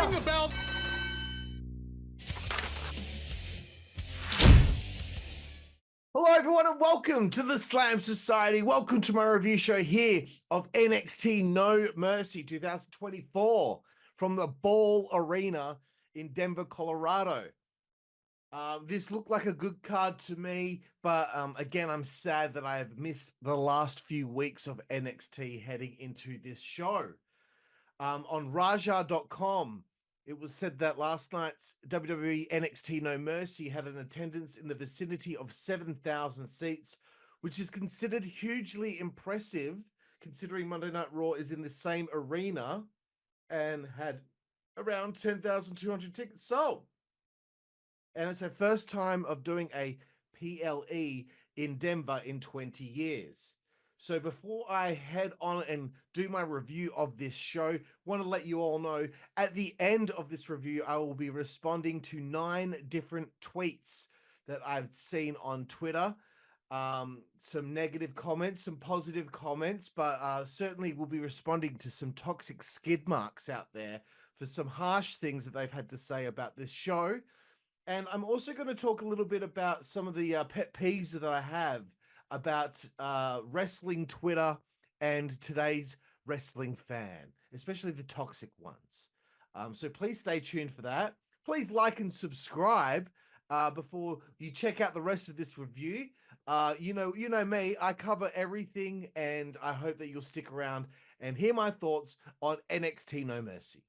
Ring the bell. Hello, everyone, and welcome to the Slam Society. Welcome to my review show here of NXT No Mercy 2024 from the Ball Arena in Denver, Colorado. This looked like a good card to me, but again, I'm sad that I have missed the last few weeks of NXT heading into this show. On Raja.com, it was said that last night's WWE NXT No Mercy had an attendance in the vicinity of 7,000 seats, which is considered hugely impressive considering Monday Night Raw is in the same arena and had around 10,200 tickets sold. And it's their first time of doing a PLE in Denver in 20 years. So before I head on and do my review of this show, want to let you all know at the end of this review, I will be responding to 9 different tweets that I've seen on Twitter. Some negative comments, some positive comments, but certainly we'll be responding to some toxic skid marks out there for some harsh things that they've had to say about this show. And I'm also going to talk a little bit about some of the pet peeves that I have about wrestling Twitter and today's wrestling fan, especially the toxic ones. So please stay tuned for that. Please like and subscribe before you check out the rest of this review. You know me, I cover everything, and I hope that you'll stick around and hear my thoughts on NXT No Mercy.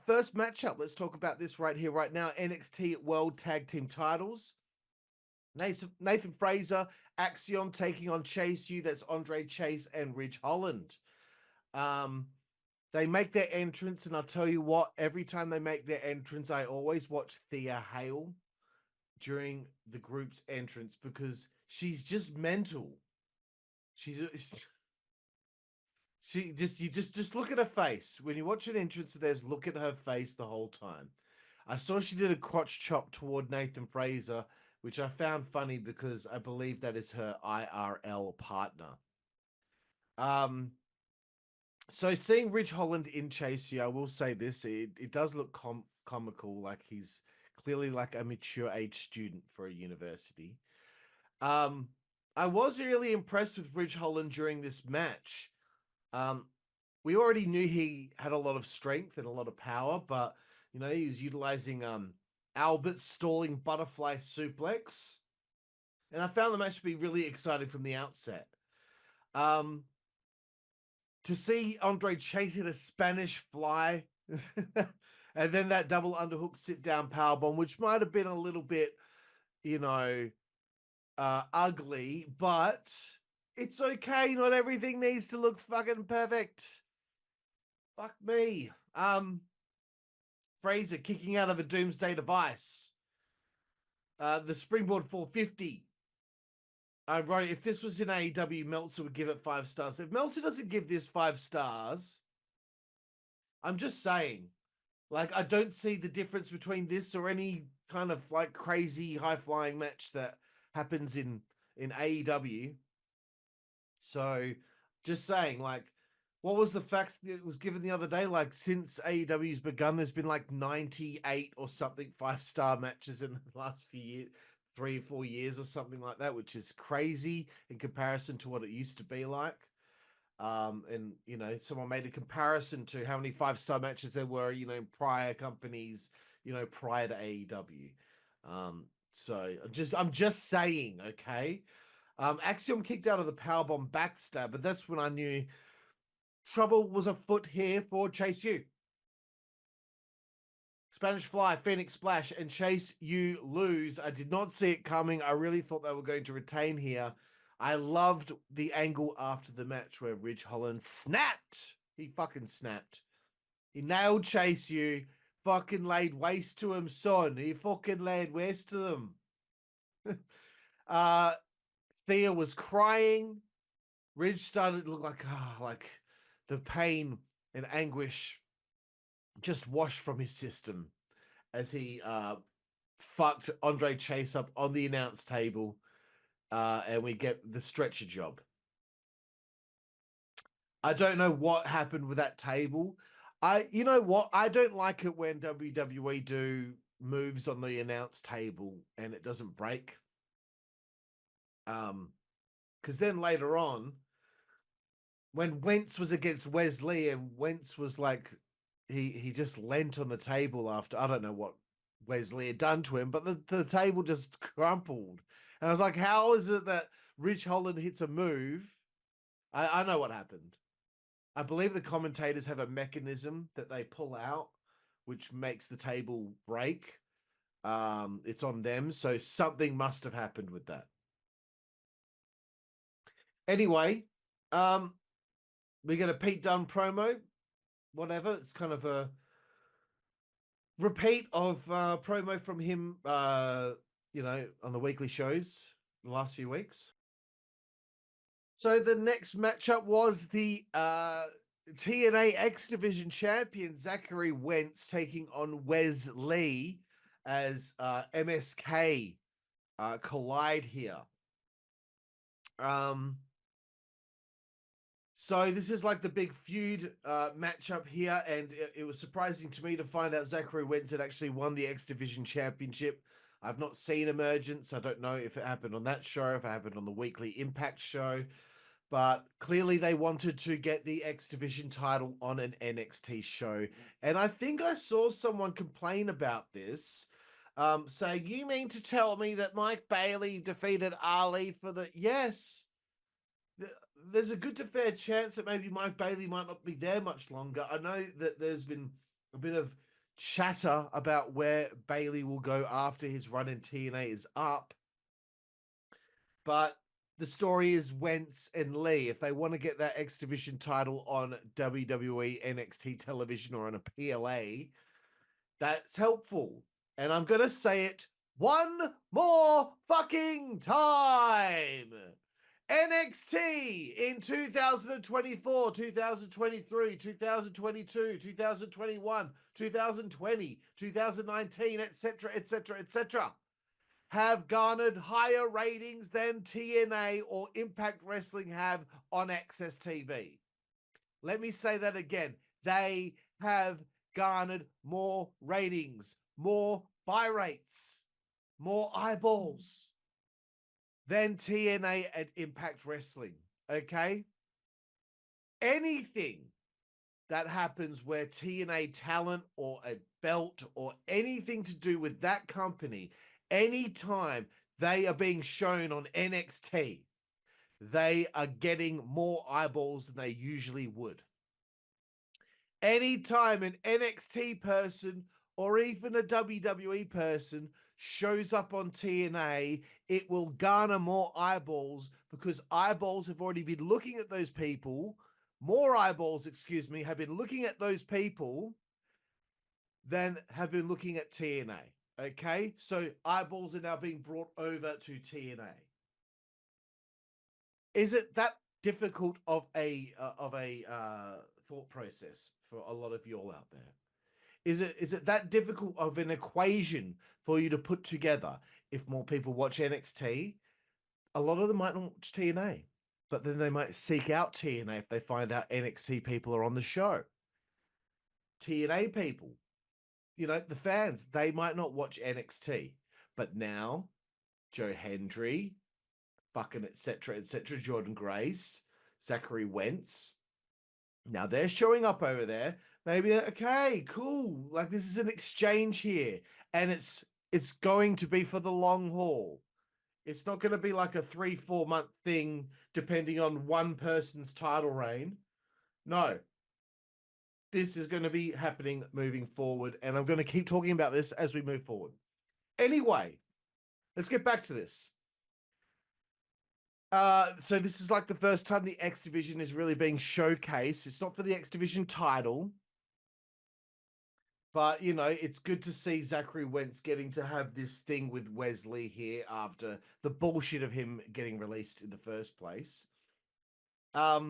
First matchup, let's talk about this right here, right now. NXT World Tag Team Titles. Nathan Fraser, Axiom taking on Chase U. That's Andre Chase and Ridge Holland. They make their entrance, and I'll tell you what, every time they make their entrance, I always watch Thea Hale during the group's entrance because she's just mental. You just look at her face. When you watch an entrance of theirs, look at her face the whole time. I saw she did a crotch chop toward Nathan Fraser, which I found funny because I believe that is her IRL partner. So seeing Ridge Holland in Chase U, I will say this, it does look comical, like he's clearly like a mature age student for a university. I was really impressed with Ridge Holland during this match. We already knew he had a lot of strength and a lot of power, but you know, he was utilizing Albert's stalling butterfly suplex, and I found the match to be really exciting from the outset. To see Andre Chase hit a Spanish fly, and then that double underhook sit down powerbomb, which might have been a little bit, you know, ugly, but it's okay. Not everything needs to look fucking perfect. Fuck me. Fraser kicking out of a Doomsday Device. The Springboard 450. I wrote, if this was in AEW, Meltzer would give it 5 stars. If Meltzer doesn't give this 5 stars, I'm just saying, like, I don't see the difference between this or any kind of like crazy high-flying match that happens in AEW. So just saying, like, what was the fact that was given the other day? Like, since AEW's begun, there's been like 98 or something 5-star matches in the last few years, 3 or 4 years or something like that, which is crazy in comparison to what it used to be like. And, you know, someone made a comparison to how many 5-star matches there were, you know, in prior companies, you know, prior to AEW. So I'm just saying, okay. Axiom kicked out of the powerbomb backstab, but that's when I knew trouble was afoot here for Chase U. Spanish Fly, Phoenix Splash, and Chase U lose. I did not see it coming. I really thought they were going to retain here. I loved the angle after the match where Ridge Holland snapped. He fucking snapped. He nailed Chase U. Fucking laid waste to him, son. He fucking laid waste to them. Thea was crying. Ridge started to look like the pain and anguish just washed from his system as he fucked Andre Chase up on the announce table, and we get the stretcher job. I don't know what happened with that table. You know what? I don't like it when WWE do moves on the announce table and it doesn't break. Because then later on, when Wentz was against Wesley and Wentz was like, he just leant on the table after, I don't know what Wesley had done to him, but the table just crumpled. And I was like, how is it that Rich Holland hits a move? I know what happened. I believe the commentators have a mechanism that they pull out, which makes the table break. It's on them. So something must have happened with that. Anyway, we get a Pete Dunne promo. Whatever. It's kind of a repeat of promo from him, you know, on the weekly shows the last few weeks. So the next matchup was the TNA X Division champion Zachary Wentz taking on Wes Lee as MSK collide here. So this is like the big feud matchup here, and it was surprising to me to find out Zachary Wentz had actually won the X Division Championship. I've not seen Emergence. I don't know if it happened on that show, if it happened on the weekly Impact show, but clearly they wanted to get the X Division title on an NXT show. And I think I saw someone complain about this, saying, you mean to tell me that Mike Bailey defeated Ali for the... Yes. There's a good to fair chance that maybe Mike Bailey might not be there much longer. I know that there's been a bit of chatter about where Bailey will go after his run in TNA is up. But the story is Wentz and Lee. If they want to get that X Division title on WWE NXT television or on a PLA, that's helpful. And I'm going to say it one more fucking time. NXT in 2024, 2023, 2022, 2021, 2020, 2019, etc., etc., etc. have garnered higher ratings than TNA or Impact Wrestling have on Access TV. Let me say that again. They have garnered more ratings, more buy rates, more eyeballs than TNA and Impact Wrestling, okay? Anything that happens where TNA talent or a belt or anything to do with that company, anytime they are being shown on NXT, they are getting more eyeballs than they usually would. Anytime an NXT person or even a WWE person shows up on TNA, it will garner more eyeballs because eyeballs have already been looking at those people. More eyeballs, excuse me, have been looking at those people than have been looking at TNA. Okay, so eyeballs are now being brought over to TNA. Is it that difficult of a thought process for a lot of you all out there? Is it that difficult of an equation for you to put together? If more people watch NXT, a lot of them might not watch TNA, but then they might seek out TNA if they find out NXT people are on the show. TNA people, you know, the fans, they might not watch NXT, but now Joe Hendry, fucking etc., Jordan Grace, Zachary Wentz, now they're showing up over there. Maybe, okay, cool. Like this is an exchange here. And it's going to be for the long haul. It's not going to be like a 3-4 month thing depending on one person's title reign. No. This is going to be happening moving forward. And I'm going to keep talking about this as we move forward. Anyway, let's get back to this. So this is like the first time the X Division is really being showcased. It's not for the X Division title. But, you know, it's good to see Zachary Wentz getting to have this thing with Wesley here after the bullshit of him getting released in the first place. I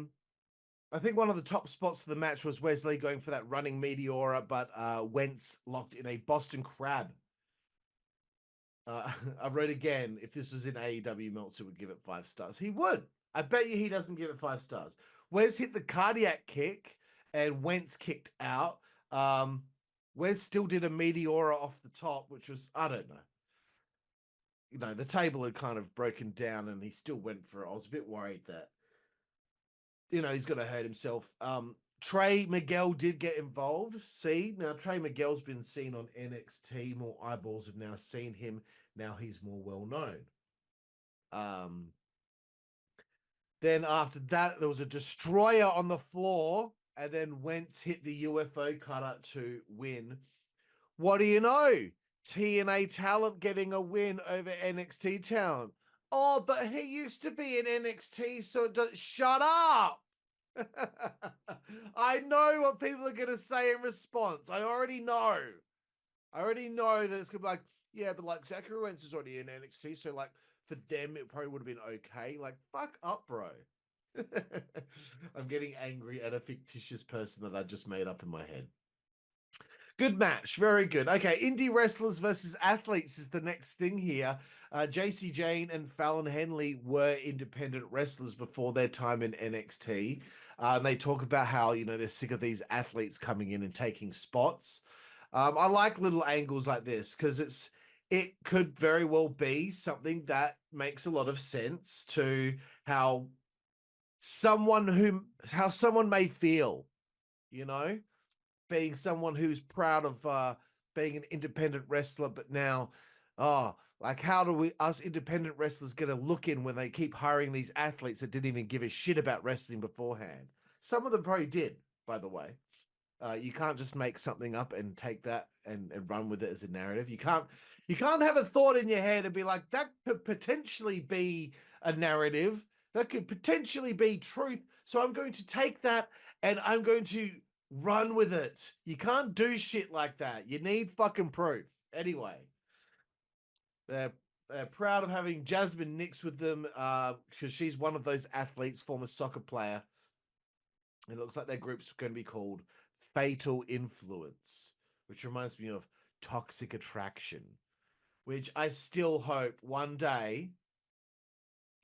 think one of the top spots of the match was Wesley going for that running Meteora, but Wentz locked in a Boston Crab. I wrote again, if this was in AEW, Meltzer would give it 5 stars. He would. I bet you he doesn't give it 5 stars. Wes hit the cardiac kick and Wentz kicked out. Wes still did a Meteora off the top, which was, I don't know. You know, the table had kind of broken down and he still went for it. I was a bit worried that, you know, he's going to hurt himself. Trey Miguel did get involved. See, now Trey Miguel's been seen on NXT. More eyeballs have now seen him. Now he's more well known. Then after that, there was a destroyer on the floor, and then Wentz hit the UFO cutter to win. What do you know? TNA talent getting a win over NXT talent. Oh, but he used to be in NXT, so shut up. I know what people are going to say in response. I already know. I already know that it's going to be like, yeah, but like Zachary Wentz is already in NXT, so like for them, it probably would have been okay. Like, fuck up, bro. I'm getting angry at a fictitious person that I just made up in my head. Good match. Very good. Okay, indie wrestlers versus athletes is the next thing here. JC Jane and Fallon Henley were independent wrestlers before their time in NXT. And they talk about how, you know, they're sick of these athletes coming in and taking spots. I like little angles like this because it could very well be something that makes a lot of sense to how someone may feel, you know, being someone who's proud of being an independent wrestler, but now, like how do us independent wrestlers get a look in when they keep hiring these athletes that didn't even give a shit about wrestling beforehand? Some of them probably did, by the way. You can't just make something up and take that and run with it as a narrative. You can't have a thought in your head and be like, that could potentially be a narrative. That could potentially be truth. So I'm going to take that and I'm going to run with it. You can't do shit like that. You need fucking proof. Anyway, they're proud of having Jasmine Nix with them because she's one of those athletes, former soccer player. It looks like their group's going to be called Fatal Influence, which reminds me of Toxic Attraction, which I still hope one day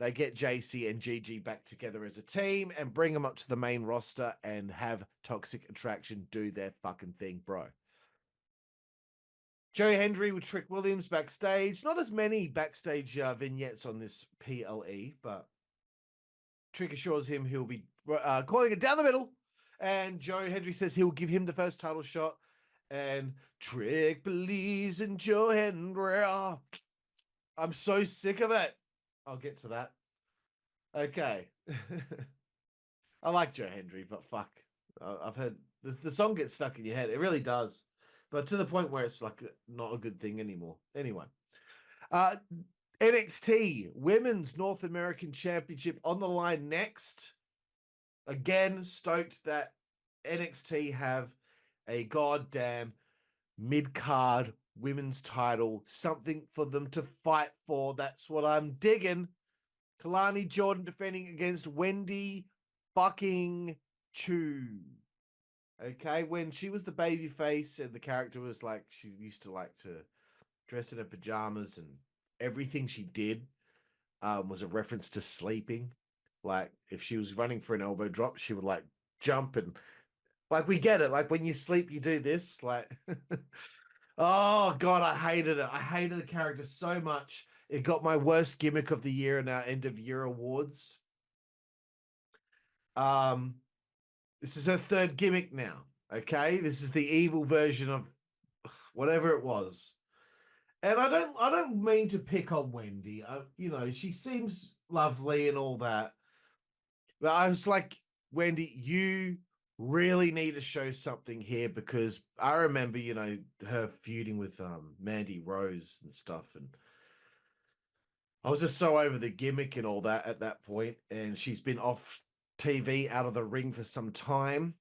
they get JC and Gigi back together as a team and bring them up to the main roster and have Toxic Attraction do their fucking thing, bro. Joe Hendry with Trick Williams backstage. Not as many backstage vignettes on this PLE, but Trick assures him he'll be calling it down the middle. And Joe Hendry says he'll give him the first title shot. And Trick believes in Joe Hendry. Oh, I'm so sick of it. I'll get to that. Okay. I like Joe Hendry, but fuck. I've heard the song gets stuck in your head. It really does. But to the point where it's like not a good thing anymore. Anyway. NXT Women's North American Championship on the line next. Again, stoked that NXT have a goddamn mid-card women's title, something for them to fight for. That's what I'm digging. Kalani Jordan defending against Wendy fucking Chu. Okay, when she was the baby face and the character was like, she used to like to dress in her pajamas and everything she did was a reference to sleeping. Like if she was running for an elbow drop, she would like jump and like we get it. Like when you sleep, you do this. Like, oh god, I hated it. I hated the character so much. It got my worst gimmick of the year in our end of year awards. This is her third gimmick now. Okay, this is the evil version of whatever it was. And I don't mean to pick on Wendy. You know, she seems lovely and all that. But I was like, Wendy, you really need to show something here because I remember, you know, her feuding with Mandy Rose and stuff. And I was just so over the gimmick and all that at that point. And she's been off TV, out of the ring for some time.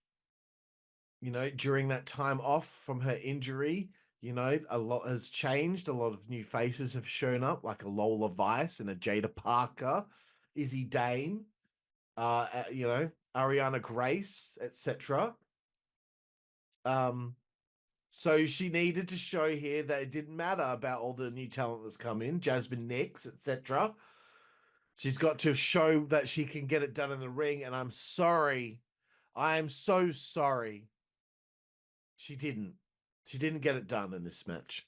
You know, during that time off from her injury, you know, a lot has changed. A lot of new faces have shown up, like a Lola Vice and a Jada Parker, Izzy Dane, you know, Ariana Grace, etc. So she needed to show here that it didn't matter about all the new talent that's come in, Jasmine Nix, etc. She's got to show that she can get it done in the ring, and I'm sorry. I am so sorry. She didn't. She didn't get it done in this match.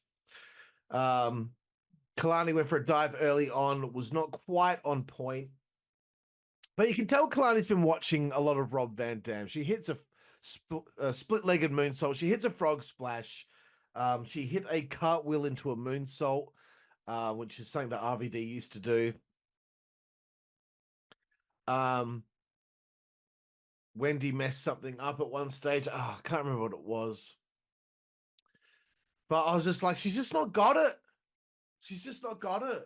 Kalani went for a dive early on, was not quite on point. But you can tell Kalani's been watching a lot of Rob Van Dam. She hits a split-legged moonsault. She hits a frog splash. She hit a cartwheel into a moonsault, which is something that RVD used to do. Wendy messed something up at one stage. Oh, I can't remember what it was. But I was just like, she's just not got it. She's just not got it.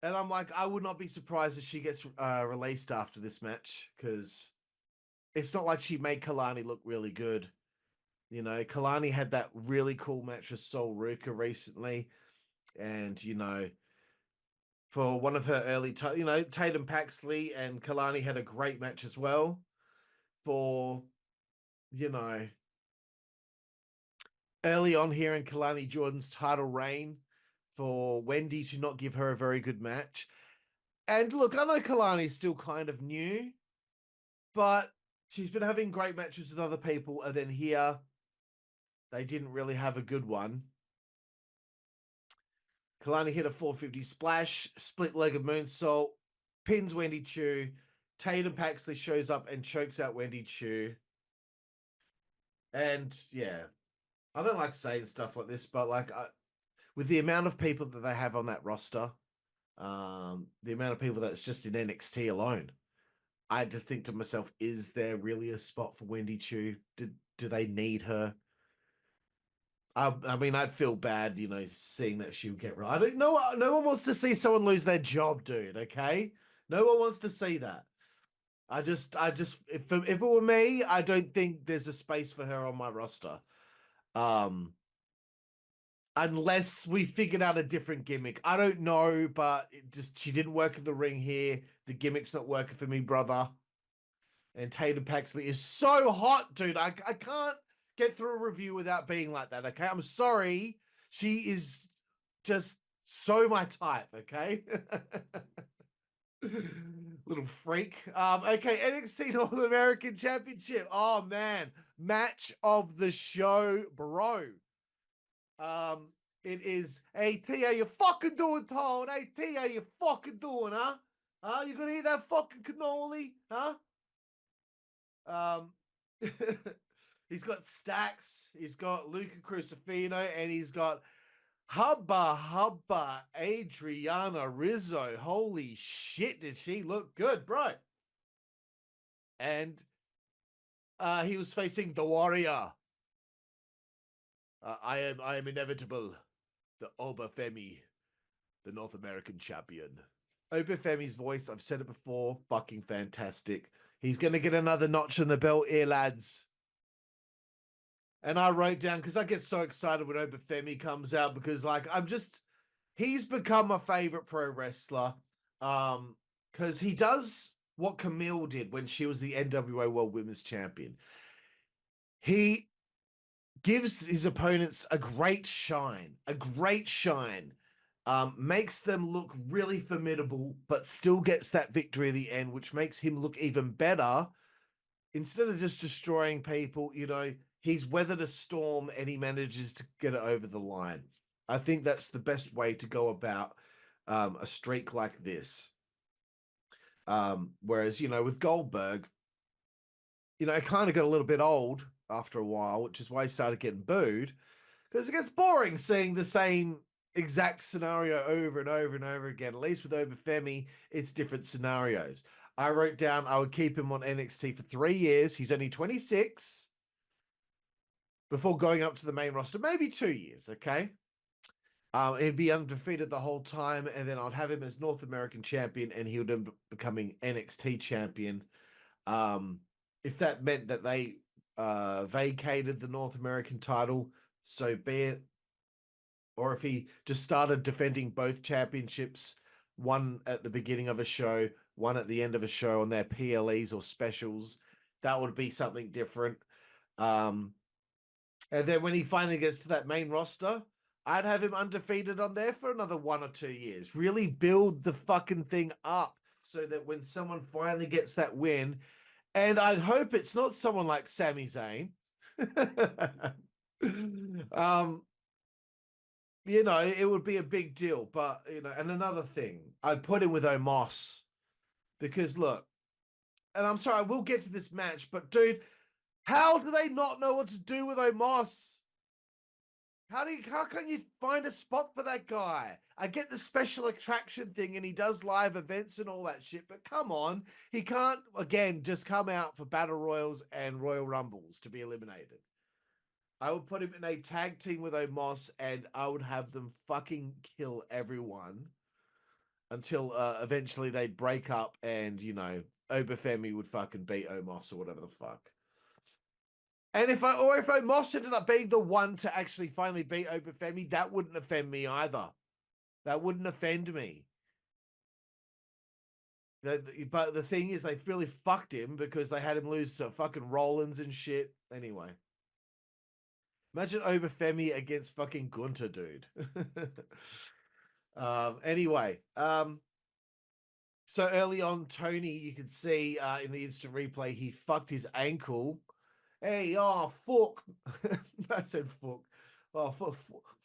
And I'm like, I would not be surprised if she gets released after this match, because it's not like she made Kalani look really good. You know, Kalani had that really cool match with Sol Ruka recently. And, you know, for one of her early, Tatum Paxley and Kalani had a great match as well. For, you know, early on here in Kalani Jordan's title reign, for Wendy to not give her a very good match. And look, I know Kalani's still kind of new, but she's been having great matches with other people. And then here, they didn't really have a good one. Kalani hit a 450 splash, split-legged moonsault, pins Wendy Chu. Tatum Paxley shows up and chokes out Wendy Chu. And yeah, I don't like saying stuff like this, but like with the amount of people that they have on that roster, the amount of people that's just in NXT alone, I just think to myself, is there really a spot for Wendy Chu? Do they need her? I mean, I'd feel bad, you know, seeing that she would get right. I don't know. No one wants to see someone lose their job, dude. Okay, no one wants to see that. If it were me, I don't think there's a space for her on my roster. Unless we figured out a different gimmick. I don't know, but she didn't work in the ring here. The gimmick's not working for me, brother. And Tatum Paxley is so hot, dude. I can't get through a review without being like that, okay? I'm sorry. She is just so my type, okay? Little freak. Okay, NXT North American Championship. Oh, man. Match of the show, bro. It is, hey, T, how you fucking doing, Tone? Hey, T, how you fucking doing, huh? Huh? You gonna eat that fucking cannoli? Huh? He's got Stacks, he's got Luca Crucifino, and he's got Hubba Adriana Rizzo. Holy shit, did she look good, bro? And he was facing the Warrior. I am inevitable. The Obafemi, the North American champion. Obafemi's voice, I've said it before, fucking fantastic. He's going to get another notch in the belt here, lads. And I wrote down, because I get so excited when Obafemi comes out, because like he's become my favorite pro wrestler. Because he does what Camille did when she was the NWA World Women's Champion. He gives his opponents a great shine, makes them look really formidable, but still gets that victory at the end, which makes him look even better. Instead of just destroying people, you know, he's weathered a storm and he manages to get it over the line. I think that's the best way to go about a streak like this. Whereas, you know, with Goldberg, you know, it kind of got a little bit old after a while, which is why he started getting booed, because it gets boring seeing the same exact scenario over and over and over again. At least with Obafemi, it's different scenarios. I wrote down I would keep him on NXT for 3 years. He's only 26 before going up to the main roster, maybe 2 years, okay? He'd be undefeated the whole time, and then I'd have him as North American champion, and he would end up becoming NXT champion. If that meant that they vacated the North American title, so be it. Or if he just started defending both championships, one at the beginning of a show, one at the end of a show on their PLEs or specials, that would be something different. And then when he finally gets to that main roster, I'd have him undefeated on there for another 1 or 2 years. Really build the fucking thing up so that when someone finally gets that win, And I'd hope it's not someone like Sami Zayn. You know, it would be a big deal. But, you know, and another thing, I'd put him with Omos because look, and I'm sorry, I will get to this match, but dude, how do they not know what to do with Omos? How can you find a spot for that guy? I get the special attraction thing and he does live events and all that shit, but come on, he can't again just come out for battle royals and Royal Rumbles to be eliminated. I would put him in a tag team with Omos and I would have them fucking kill everyone until eventually they'd break up and, you know, Obafemi would fucking beat Omos or whatever the fuck. And if Omos ended up being the one to actually finally beat Obafemi, that wouldn't offend me either. That wouldn't offend me. But the thing is, they really fucked him because they had him lose to fucking Rollins and shit. Anyway. Imagine Obafemi against fucking Gunter, dude. Anyway, so early on, Tony, you could see in the instant replay, he fucked his ankle. Hey, oh, fuck. I said fuck. Oh,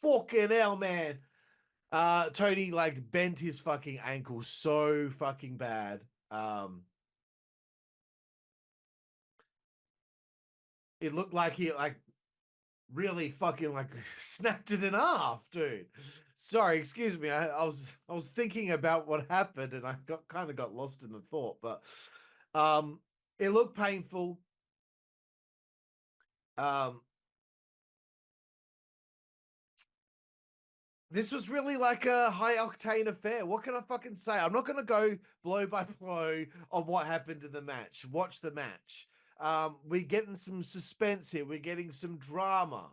fucking hell, man. Tony, like, bent his fucking ankle so fucking bad. It looked like he, like, really fucking, like, snapped it in half, dude. Sorry, excuse me. I was thinking about what happened and I kind of got lost in the thought, but it looked painful. This was really like a high octane affair. What can I fucking say? I'm not going to go blow by blow on what happened in the match. Watch the match. We're getting some suspense here. We're getting some drama.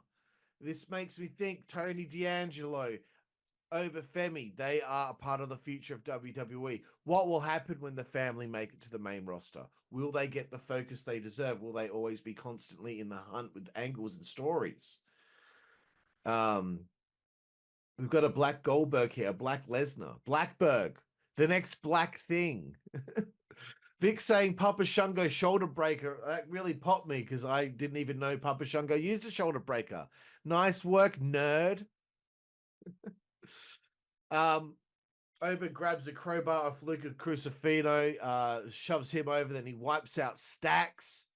This makes me think Tony D'Angelo, Obafemi, they are a part of the future of WWE. What will happen when the family make it to the main roster? Will they get the focus they deserve? Will they always be constantly in the hunt with angles and stories? We've got a Black Goldberg here, Black Lesnar, Blackberg, the next black thing. Vic saying Papa Shango shoulder breaker. That really popped me because I didn't even know Papa Shango used a shoulder breaker. Nice work, nerd. Oba grabs a crowbar off Luca Crucifino, shoves him over, then he wipes out Stacks.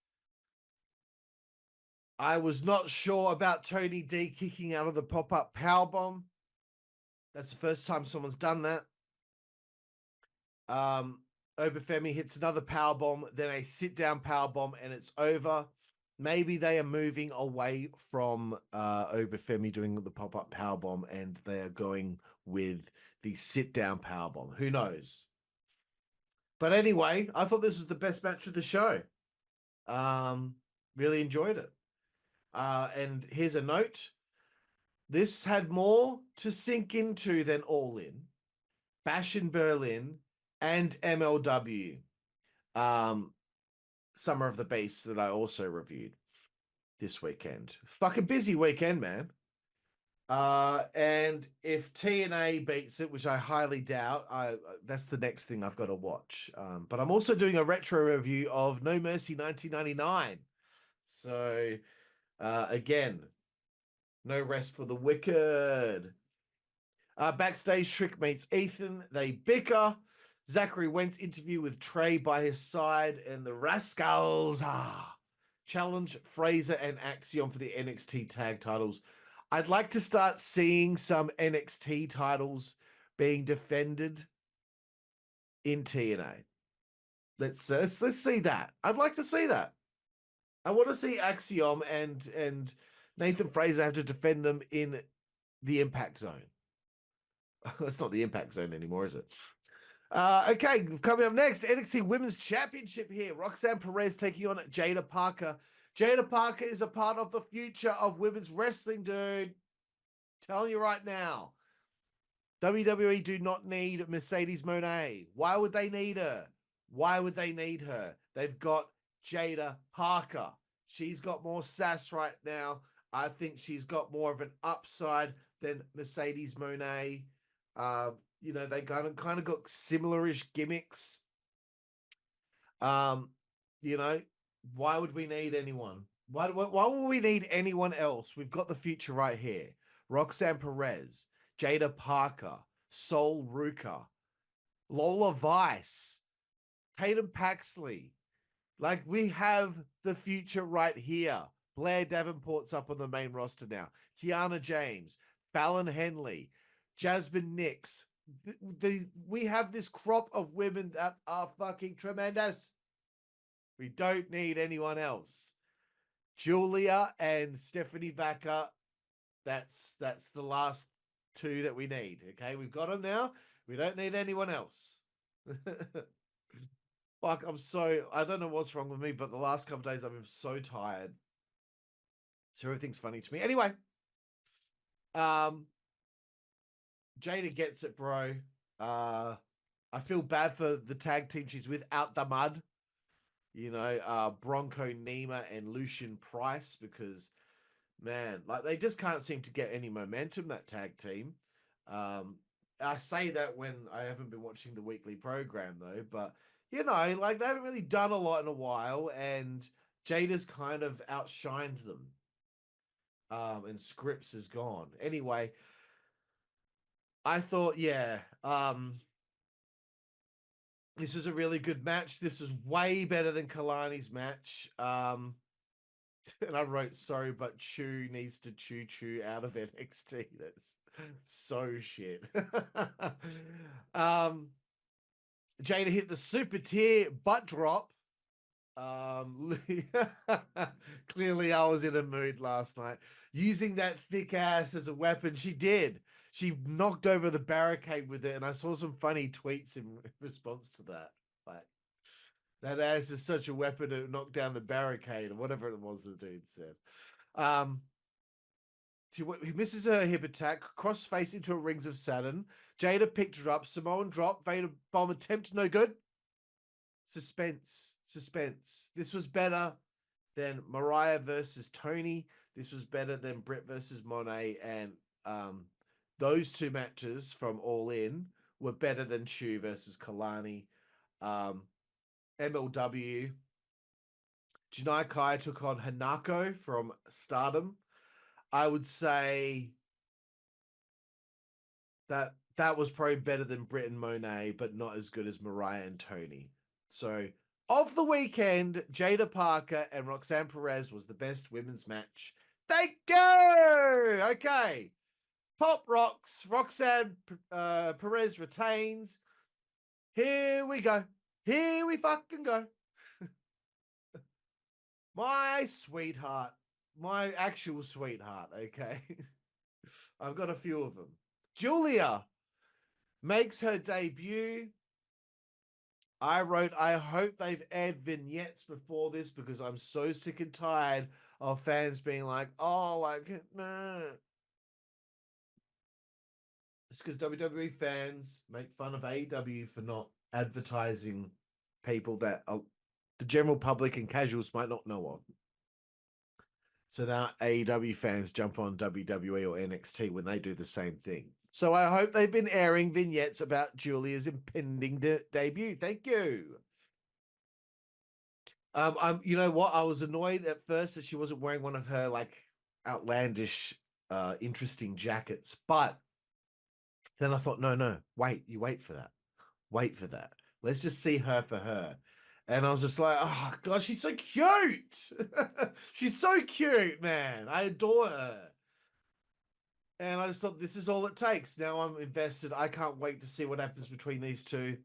I was not sure about Tony D kicking out of the pop-up powerbomb. That's the first time someone's done that. Obafemi hits another power bomb, then a sit-down power bomb, and it's over. Maybe they are moving away from Obafemi doing the pop-up power bomb, and they are going with the sit-down power bomb. Who knows? But anyway, I thought this was the best match of the show. Really enjoyed it. And here's a note. This had more to sink into than All In, Bash in Berlin, and MLW. Summer of the Beast that I also reviewed this weekend. Fucking busy weekend, man. And if TNA beats it, which I highly doubt, that's the next thing I've got to watch. But I'm also doing a retro review of No Mercy 1999. So again, no rest for the wicked. Backstage, Trick meets Ethan. They bicker. Zachary Wentz interview with Trey by his side, and the Rascals challenge Fraser and Axiom for the NXT tag titles. I'd like to start seeing some NXT titles being defended in TNA. Let's see that. I'd like to see that. I want to see Axiom and Nathan Fraser have to defend them in the Impact Zone. That's not the Impact Zone anymore, is it? Okay, coming up next, NXT Women's Championship here. Roxanne Perez taking on Jada Parker. Jada Parker is a part of the future of women's wrestling, dude. Telling you right now. WWE do not need Mercedes Monet. Why would they need her? Why would they need her? They've got Jada Parker. She's got more sass right now. I think she's got more of an upside than Mercedes Monet. You know, they kind of got similar-ish gimmicks. You know, why would we need anyone? Why would we need anyone else? We've got the future right here. Roxanne Perez, Jada Parker, Sol Ruka, Lola Vice, Tatum Paxley. Like, we have the future right here. Blair Davenport's up on the main roster now. Kiana James, Fallon Henley, Jasmine Nix. We have this crop of women that are fucking tremendous. We don't need anyone else. Giulia and Stephanie Vaca, that's the last two that we need. Okay, we've got them now. We don't need anyone else. Fuck, I don't know what's wrong with me, but the last couple of days I've been so tired. So everything's funny to me. Anyway, Jada gets it, bro. I feel bad for the tag team she's with out the mud. You know, Bronco Nima and Lucian Price, because man, like, they just can't seem to get any momentum, that tag team. I say that when I haven't been watching the weekly program though, but you know, like, they haven't really done a lot in a while, and Jada's kind of outshined them. And Scripps is gone. Anyway, I thought, yeah, this was a really good match. This was way better than Kalani's match. And I wrote, sorry, but Chew needs to choo out of NXT. That's so shit. Jada hit the super tier butt drop. Clearly I was in a mood last night. Using that thick ass as a weapon, she did. She knocked over the barricade with it, and I saw some funny tweets in response to that. Like, that ass is such a weapon to knock down the barricade, or whatever it was the dude said. He misses her hip attack, cross face into a Rings of Saturn. Jada picked her up, Samoan drop, Vader bomb attempt, no good. Suspense. This was better than Mariah versus Tony. This was better than Britt versus Monet, and those two matches from All In were better than Chu versus Kalani. MLW, Janai Kai took on Hanako from Stardom. I would say that was probably better than Britt and Monet, but not as good as Mariah and Tony. So, of the weekend, Jada Parker and Roxanne Perez was the best women's match. Thank you! Okay. Pop rocks. Roxanne Perez retains. Here we go. Here we fucking go. My sweetheart. My actual sweetheart, okay? I've got a few of them. Giulia makes her debut. I wrote, I hope they've aired vignettes before this, because I'm so sick and tired of fans being like, oh, like, nah. It's because WWE fans make fun of AEW for not advertising people that the general public and casuals might not know of. So now AEW fans jump on WWE or NXT when they do the same thing. So I hope they've been airing vignettes about Giulia's impending debut. Thank you. You know what? I was annoyed at first that she wasn't wearing one of her like outlandish, interesting jackets, but then I thought, no, wait for that. Wait for that. Let's just see her for her. And I was just like, oh God, she's so cute. She's so cute, man. I adore her. And I just thought, this is all it takes. Now I'm invested. I can't wait to see what happens between these two.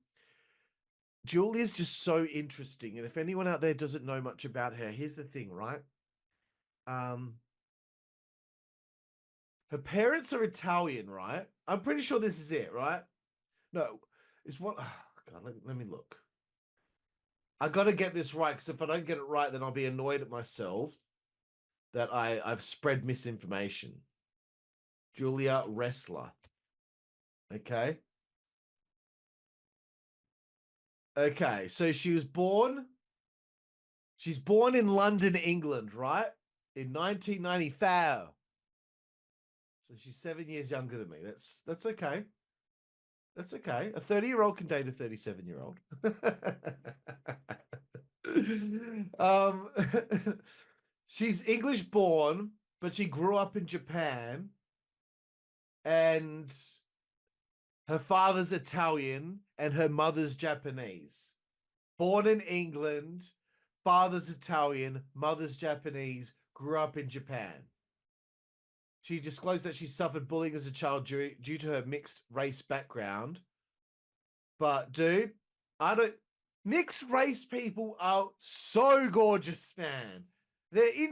Giulia's just so interesting. And if anyone out there doesn't know much about her, here's the thing, right? Her parents are Italian, right? I'm pretty sure this is it, right? No, it's what? Oh, God, let me look. I got to get this right, because if I don't get it right, then I'll be annoyed at myself that I've spread misinformation. Giulia Wrestler. Okay. Okay, so she's born in London, England, right? In 1995. So she's 7 years younger than me. That's okay. That's okay. A 30-year-old can date a 37-year-old. um, she's English born, but she grew up in Japan, and her father's Italian and her mother's Japanese. Born in England, father's Italian, mother's Japanese, grew up in Japan. She disclosed that she suffered bullying as a child due to her mixed race background. But, dude, I don't. Mixed race people are so gorgeous, man.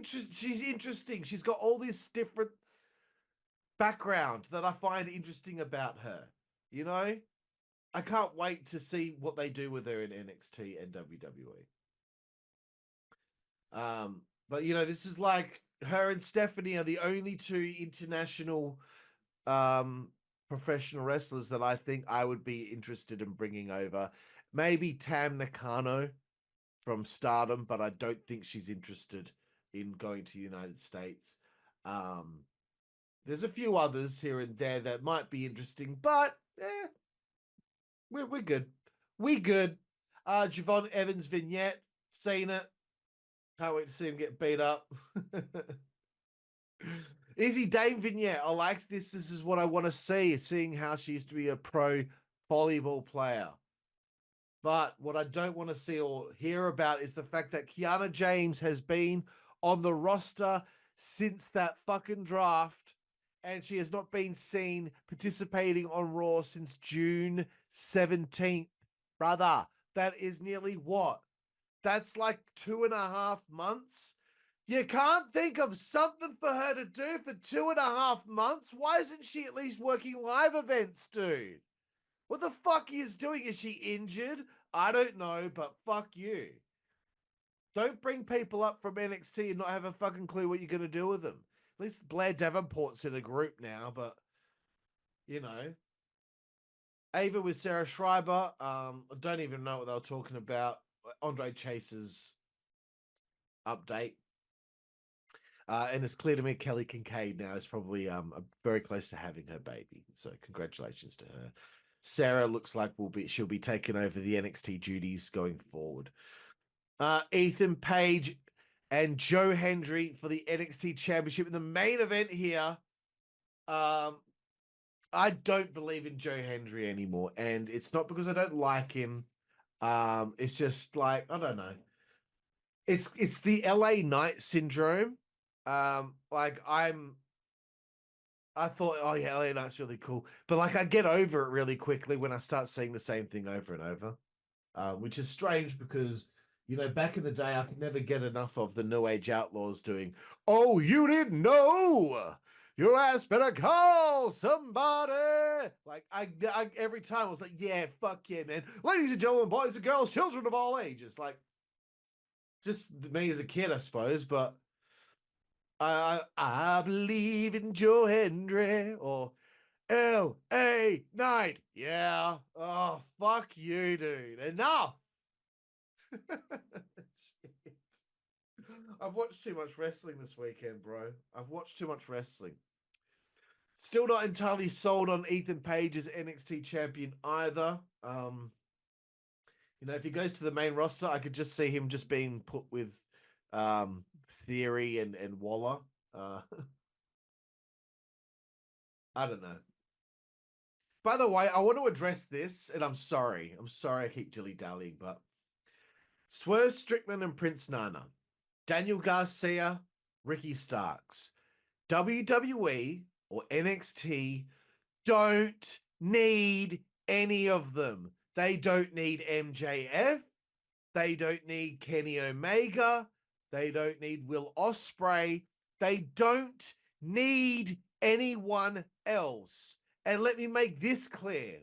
She's interesting. She's got all this different background that I find interesting about her. You know, I can't wait to see what they do with her in NXT and WWE. But you know, this is like her and Stephanie are the only two international um professional wrestlers that I think I would be interested in bringing over. Maybe Tam Nakano from Stardom, but I don't think she's interested in going to the United States. Um, there's a few others here and there that might be interesting, but we're good. We good. Javon Evans vignette, seen it. Can't wait to see him get beat up. Izzy Dame vignette. I like this. This is what I want to see, seeing how she used to be a pro volleyball player. But what I don't want to see or hear about is the fact that Kiana James has been on the roster since that fucking draft, and she has not been seen participating on Raw since June 17th. Brother, that is nearly what? That's like 2.5 months. You can't think of something for her to do for 2.5 months? Why isn't she at least working live events, dude? What the fuck is doing? Is she injured? I don't know, but fuck you. Don't bring people up from NXT and not have a fucking clue what you're going to do with them. At least Blair Davenport's in a group now, but, you know. Ava with Sarah Schreiber. I don't even know what they were talking about. Andre Chase's update. And it's clear to me Kelly Kincaid now is probably very close to having her baby. So congratulations to her. Sarah looks like she'll be taking over the NXT duties going forward. Ethan Page and Joe Hendry for the NXT Championship in the main event here. I don't believe in Joe Hendry anymore, and it's not because I don't like him. It's just like I don't know. It's the LA Knight syndrome. Like I thought, oh yeah, LA Knight's really cool, but like I get over it really quickly when I start seeing the same thing over and over, which is strange because you know back in the day I could never get enough of the New Age Outlaws doing. Oh, you didn't know? Your ass better call somebody. Like I every time I was like, yeah, fuck yeah, man. Ladies and gentlemen, boys and girls, children of all ages, like just me as a kid, I suppose, but. I believe in Joe Hendry or L.A. Knight. Yeah. Oh, fuck you, dude. Enough. I've watched too much wrestling this weekend, bro. I've watched too much wrestling. Still not entirely sold on Ethan Page as NXT champion either. You know, if he goes to the main roster, I could just see him just being put with Theory and Waller. I don't know. By the way, I want to address this, and I'm sorry. I'm sorry I keep dilly-dallying, but Swerve Strickland and Prince Nana, Daniel Garcia, Ricky Starks, WWE or NXT don't need any of them. They don't need MJF. They don't need Kenny Omega. They don't need Will Ospreay. They don't need anyone else. And let me make this clear.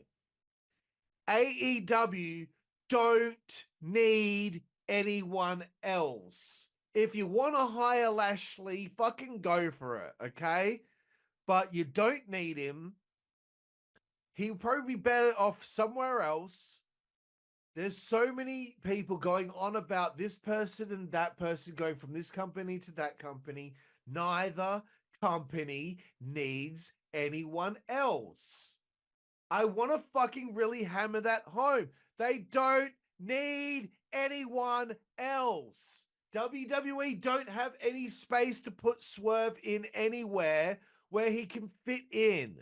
AEW don't need anyone else. If you want to hire Lashley, fucking go for it, okay? But you don't need him. He'll probably be better off somewhere else. There's so many people going on about this person and that person going from this company to that company. Neither company needs anyone else. I want to fucking really hammer that home. They don't need anyone else. WWE don't have any space to put Swerve in anywhere where he can fit in.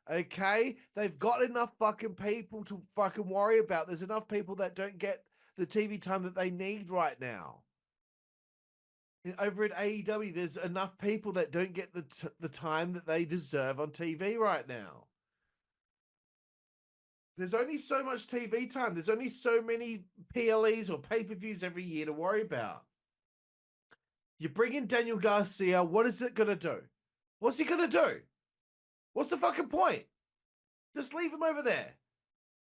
Okay? They've got enough fucking people to fucking worry about. There's enough people that don't get the TV time that they need right now. Over at AEW, there's enough people that don't get the time that they deserve on TV right now. There's only so much TV time. There's only so many PLEs or pay-per-views every year to worry about. You bring in Daniel Garcia, what is it going to do? What's he going to do? What's the fucking point? Just leave him over there.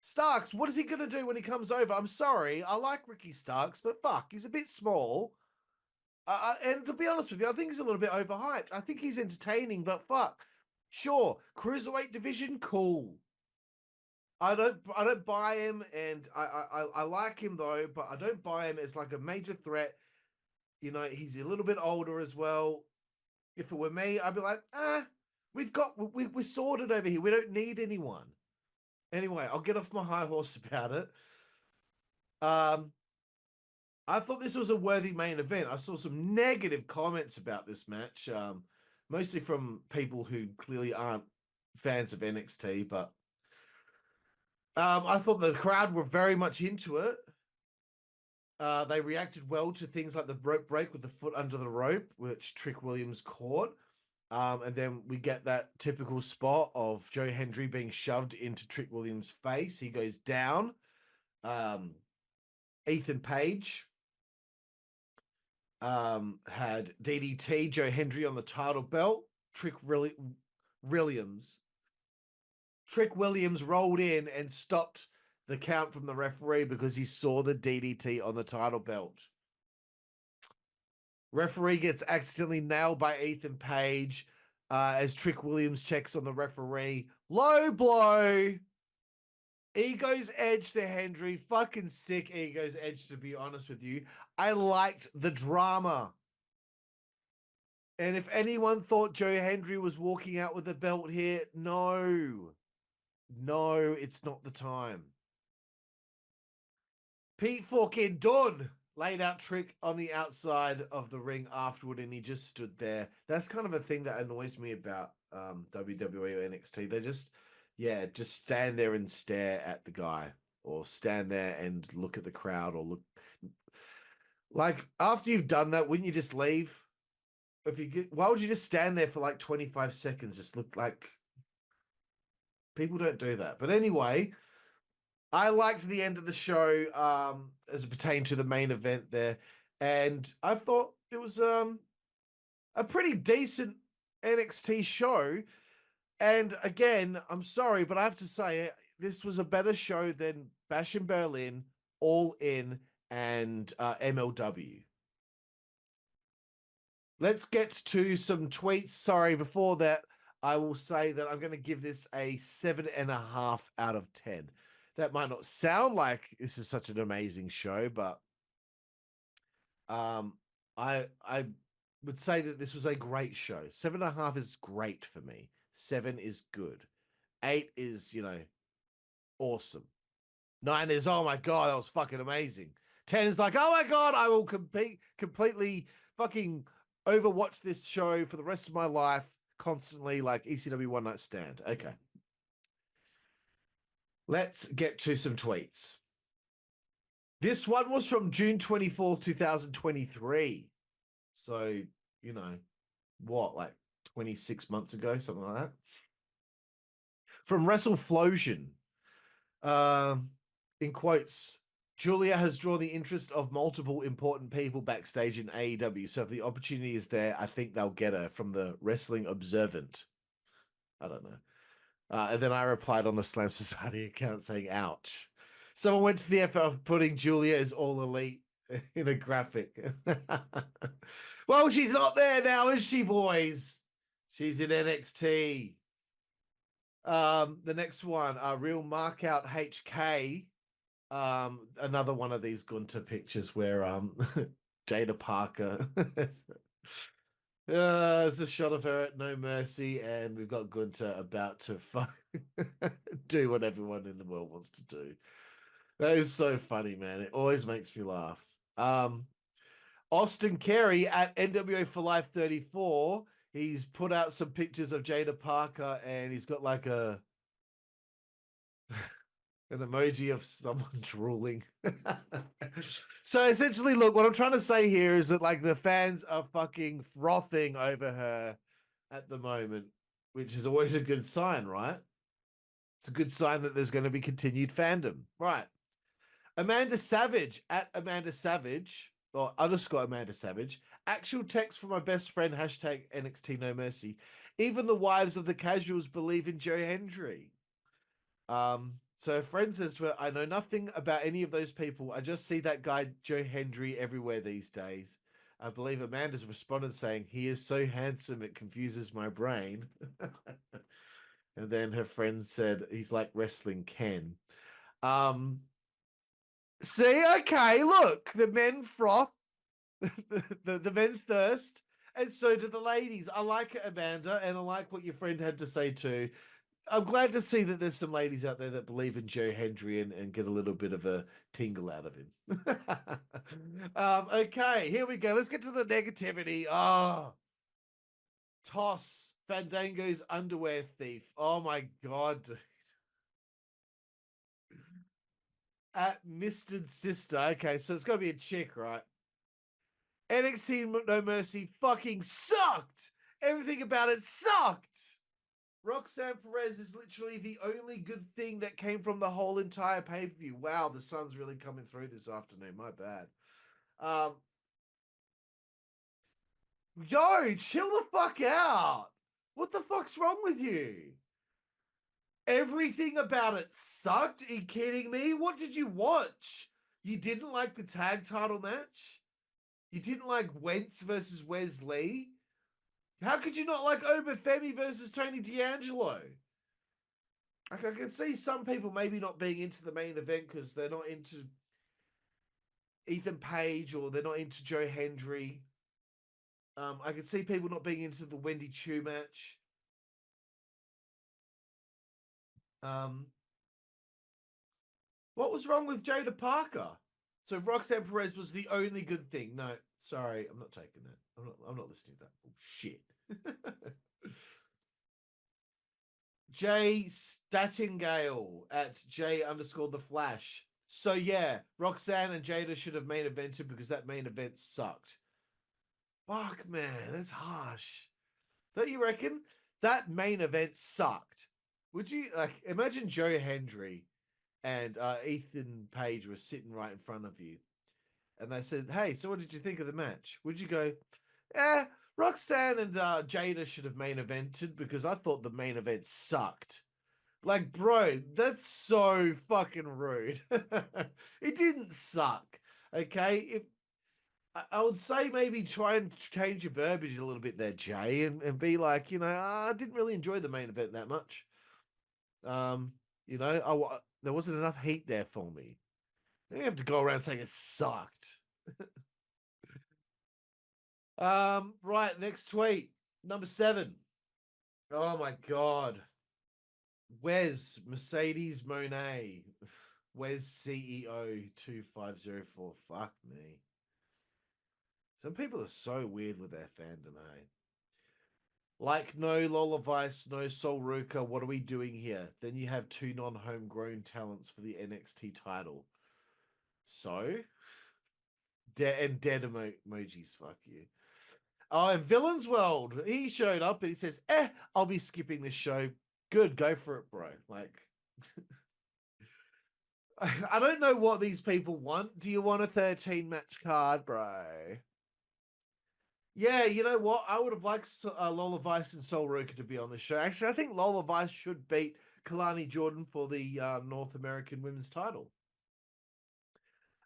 Starks, what is he going to do when he comes over? I'm sorry, I like Ricky Starks, but fuck, he's a bit small. And to be honest with you, I think he's a little bit overhyped. I think he's entertaining, but fuck. Sure, cruiserweight division, cool. I don't buy him, and I like him though, but I don't buy him as like a major threat. You know, he's a little bit older as well. If it were me, I'd be like, we're sorted over here. We don't need anyone. Anyway, I'll get off my high horse about it. I thought this was a worthy main event. I saw some negative comments about this match, mostly from people who clearly aren't fans of NXT, but I thought the crowd were very much into it. They reacted well to things like the rope break with the foot under the rope, which Trick Williams caught. And then we get that typical spot of Joe Hendry being shoved into Trick Williams' face. He goes down. Ethan Page had DDT Joe Hendry on the title belt. Trick Williams rolled in and stopped the count from the referee because he saw the DDT on the title belt. Referee gets accidentally nailed by Ethan Page as Trick Williams checks on the referee. Low blow. Ego's edge to Hendry. Fucking sick Ego's edge, to be honest with you. I liked the drama. And if anyone thought Joe Hendry was walking out with a belt here, no. No, it's not the time. Pete fucking Dunne laid out Trick on the outside of the ring afterward, and he just stood there. That's kind of a thing that annoys me about WWE or NXT. They just stand there and stare at the guy, or stand there and look at the crowd, or look. Like, after you've done that, wouldn't you just leave? Why would you just stand there for like 25 seconds? Just look like people don't do that. But anyway, I liked the end of the show as it pertained to the main event there. And I thought it was a pretty decent NXT show. And again, I'm sorry, but I have to say, this was a better show than Bash in Berlin, All In, and MLW. Let's get to some tweets. Sorry, before that, I will say that I'm going to give this a 7.5 out of 10. That might not sound like this is such an amazing show, but I would say that this was a great show. 7.5 is great for me. 7 is good. 8 is, awesome. 9 is, oh my God, that was fucking amazing. 10 is like, oh my God, I will completely fucking overwatch this show for the rest of my life constantly, like ECW One Night Stand. Okay. Let's get to some tweets. This one was from June 24th, 2023. So, what, like 26 months ago, something like that? From WrestleFlosion. In quotes, Giulia has drawn the interest of multiple important people backstage in AEW. So if the opportunity is there, I think they'll get her. From the Wrestling Observant. I don't know. And then I replied on the Slam Society account saying, ouch. Someone went to the effort of putting Giulia as All Elite in a graphic. Well, she's not there now, is she, boys? She's in NXT. The next one, Real Markout HK. Another one of these Gunter pictures where Jada Parker There's a shot of her at No Mercy, and we've got Gunter about to do what everyone in the world wants to do. That is so funny, man. It always makes me laugh. Austin Carey at NWO for Life 34. He's put out some pictures of Jada Parker, and he's got like an emoji of someone drooling. So essentially, look, what I'm trying to say here is that like the fans are fucking frothing over her at the moment, which is always a good sign, right? It's a good sign that there's going to be continued fandom, right? Amanda Savage at Amanda Savage or underscore Amanda Savage. Actual text from my best friend, hashtag NXT No Mercy. Even the wives of the casuals believe in Joe Hendry. So a friend says to her, I know nothing about any of those people. I just see that guy Joe Hendry everywhere these days. I believe Amanda's responded saying, he is so handsome it confuses my brain. And then her friend said, he's like wrestling Ken. Um, See, okay, look, the men froth, the men thirst, and so do the ladies. I like it, Amanda, and I like what your friend had to say too. I'm glad to see that there's some ladies out there that believe in Joe Hendry and get a little bit of a tingle out of him. Okay, here we go. Let's get to the negativity. Oh, Toss Fandango's underwear thief. Oh my god. At Mr. Sister. Okay, so it's got to be a chick, right? NXT No Mercy fucking sucked. Everything about it sucked. Roxanne Perez is literally the only good thing that came from the whole entire pay-per-view. Wow, the sun's really coming through this afternoon. My bad. Um, Yo, chill the fuck out. What the fuck's wrong with you? Everything about it sucked. Are you kidding me? What did you watch? You didn't like the tag title match? You didn't like Wentz versus Wesley? How could you not like Obafemi versus Tony D'Angelo? Like, I can see some people maybe not being into the main event because they're not into Ethan Page or they're not into Joe Hendry. I could see people not being into the Wendy Chu match. Um, what was wrong with Jada Parker? So Roxanne Perez was the only good thing. No, sorry, I'm not taking that. I'm not listening to that bullshit. Jay Stattingale at J underscore the Flash. So yeah, Roxanne and Jada should have main evented because that main event sucked. Fuck man, that's harsh. Don't you reckon? That main event sucked. Would you like imagine Joe Hendry and Ethan Page were sitting right in front of you and they said, hey, so what did you think of the match? Would you go, Roxanne and Jada should have main evented because I thought the main event sucked. Like, bro, that's so fucking rude. It didn't suck. Okay. If I would say maybe try and change your verbiage a little bit there, Jay, and be like, I didn't really enjoy the main event that much. Um, there wasn't enough heat there for me. You have to go around saying it sucked. Right, next tweet. Number 7. Oh my god. Mercedes Monet. Wes CEO 2504. Fuck me. Some people are so weird with their fandom, hey? Like no Lola Vice, no Sol Ruka, what are we doing here? Then you have 2 non-homegrown talents for the NXT title. So? Dead emojis, fuck you. Oh, and Villains World, he showed up and he says, I'll be skipping this show. Good, go for it, bro. Like, I don't know what these people want. Do you want a 13 match card, bro? Yeah, you know what? I would have liked Lola Vice and Sol Ruka to be on the show. Actually, I think Lola Vice should beat Kalani Jordan for the North American women's title.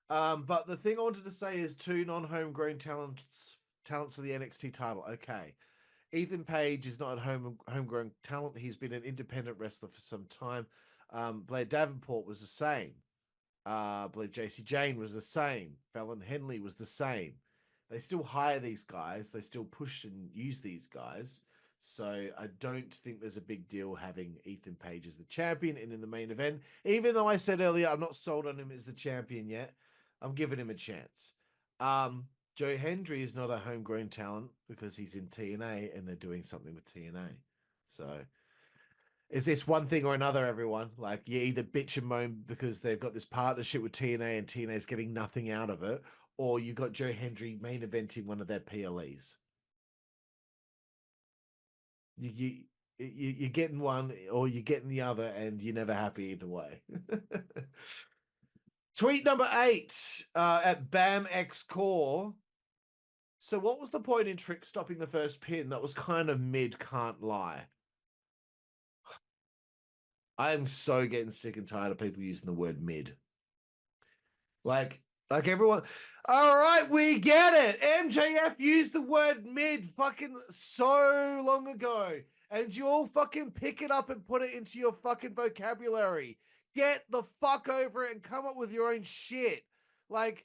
But the thing I wanted to say is 2 non-homegrown talents for the NXT title. Okay. Ethan Page is not a homegrown talent. He's been an independent wrestler for some time. Blair Davenport was the same. I believe JC Jane was the same. Fallon Henley was the same. they still hire these guys, they still push and use these guys. So I don't think there's a big deal having Ethan Page as the champion and in the main event. Even though I said earlier I'm not sold on him as the champion yet, I'm giving him a chance. Joe Hendry is not a homegrown talent because he's in TNA and they're doing something with TNA. So is this one thing or another, everyone? Like, you either bitch and moan because they've got this partnership with TNA and TNA is getting nothing out of it, or you got Joe Hendry main eventing one of their PLEs. You're getting one or you're getting the other, and you're never happy either way. Tweet number 8 at Bam X Core. So, what was the point in Trick stopping the first pin? That was kind of mid, can't lie. I am so getting sick and tired of people using the word mid. Like everyone. All right, we get it. MJF used the word mid fucking so long ago. And you all fucking pick it up and put it into your fucking vocabulary. Get the fuck over it and come up with your own shit. Like,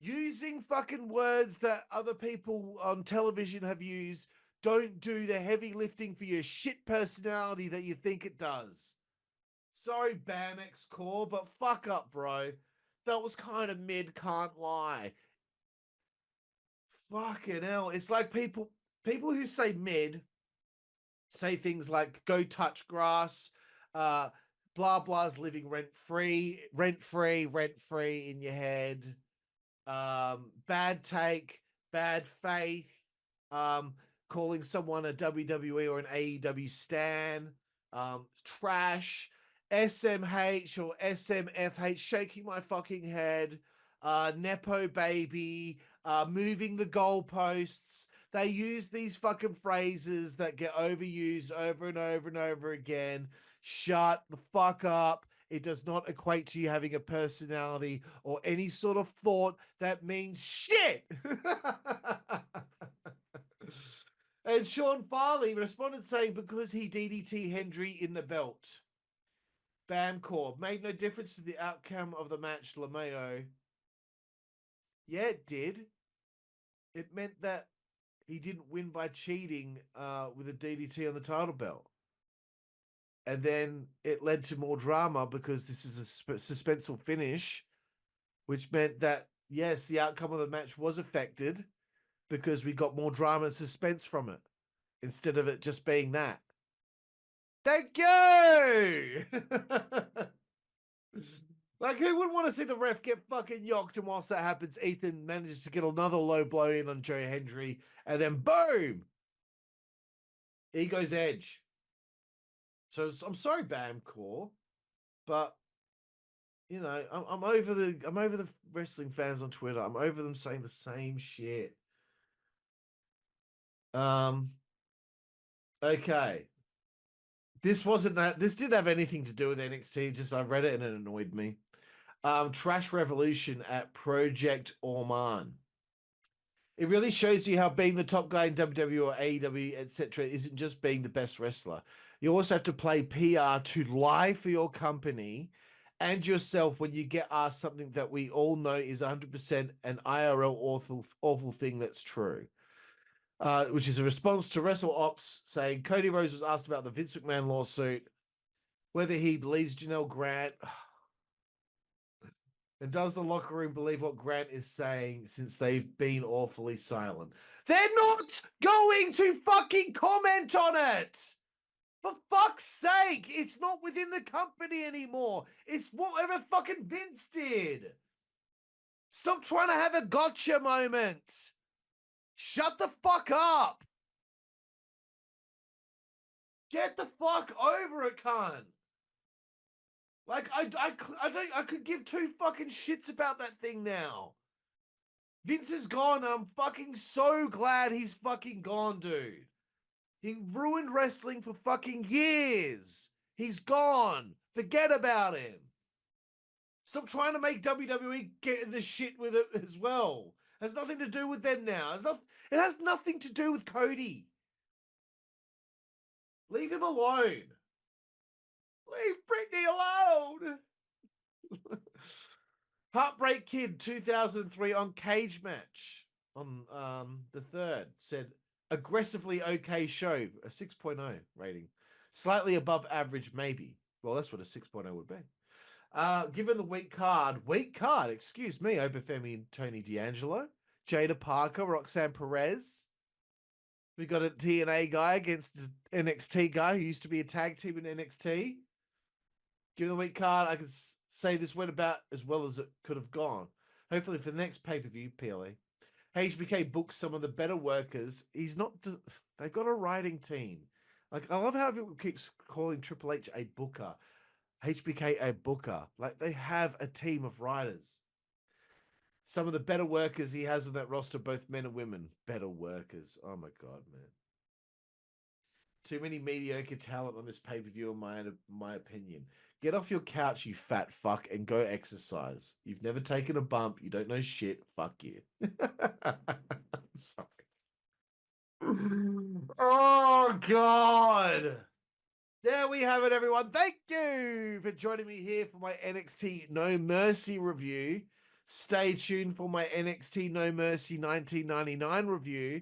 using fucking words that other people on television have used don't do the heavy lifting for your shit personality that you think it does. Sorry, Bam X Core, but fuck up, bro. That was kind of mid, can't lie. Fucking hell. It's like people who say mid say things like go touch grass, blah blah's living rent free in your head. Bad take, bad faith, calling someone a WWE or an AEW stan, trash, SMH or SMFH, shaking my fucking head, Nepo baby, moving the goalposts. They use these fucking phrases that get overused over and over and over again. Shut the fuck up. It does not equate to you having a personality or any sort of thought that means shit. And Sean Farley responded saying because he DDT Hendry in the belt. Bamcore made no difference to the outcome of the match, LeMayo. Yeah, it did. It meant that he didn't win by cheating with a DDT on the title belt. And then it led to more drama because this is a suspenseful finish, which meant that, yes, the outcome of the match was affected because we got more drama and suspense from it instead of it just being that. Thank you! Like, who wouldn't want to see the ref get fucking yocked? And whilst that happens, Ethan manages to get another low blow in on Joe Hendry, and then boom! Ego's edge. So I'm sorry, Bamcore, but you know, I'm over the wrestling fans on Twitter. I'm over them saying the same shit. Okay. This didn't have anything to do with NXT, just I read it and it annoyed me. Trash Revolution at Project Orman. It really shows you how being the top guy in WWE or AEW, etc., isn't just being the best wrestler. You also have to play PR to lie for your company and yourself when you get asked something that we all know is 100% an IRL awful thing that's true. Which is a response to Wrestle Ops saying Cody Rhodes was asked about the Vince McMahon lawsuit, whether he believes Janelle Grant, and does the locker room believe what Grant is saying since they've been awfully silent. They're not going to fucking comment on it! For fuck's sake, it's not within the company anymore. It's whatever fucking Vince did. Stop trying to have a gotcha moment. Shut the fuck up. Get the fuck over it, cunt. Like, I could give two fucking shits about that thing now. Vince is gone, and I'm fucking so glad he's fucking gone, dude. He ruined wrestling for fucking years. He's gone. Forget about him. Stop trying to make WWE get in the shit with it as well. It has nothing to do with them now. It has nothing to do with Cody. Leave him alone. Leave Britney alone. Heartbreak Kid 2003 on Cage Match. on the 3rd said aggressively okay show, a 6.0 rating. Slightly above average, maybe. Well, that's what a 6.0 would be. Given the weak card, excuse me, Obafemi and Tony D'Angelo, Jada Parker, Roxanne Perez. We got a TNA guy against the NXT guy who used to be a tag team in NXT. Given the weak card, I can say this went about as well as it could have gone. Hopefully for the next pay-per-view, PLE. HBK books some of the better workers. He's not. They've got a writing team. Like, I love how everyone keeps calling Triple H a booker, HBK a booker. Like, they have a team of writers. Some of the better workers he has on that roster, both men and women. Better workers. Oh my god, man. Too many mediocre talent on this pay-per-view, in my opinion. Get off your couch, you fat fuck, and go exercise. You've never taken a bump. You don't know shit. Fuck you. I'm sorry. Oh, God. There we have it, everyone. Thank you for joining me here for my NXT No Mercy review. Stay tuned for my NXT No Mercy 1999 review.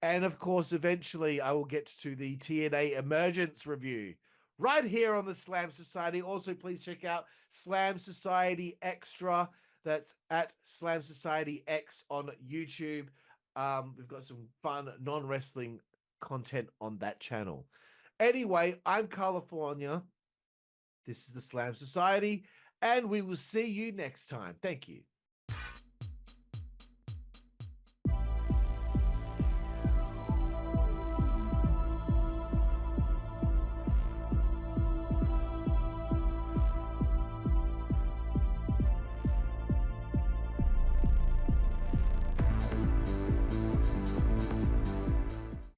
And of course, eventually I will get to the TNA Emergence review right here on the Slam Society. Also, please check out Slam Society Extra. That's at Slam Society X on YouTube. We've got some fun non-wrestling content on that channel. Anyway, I'm Karlifornia. This is the Slam Society, and we will see you next time. Thank you.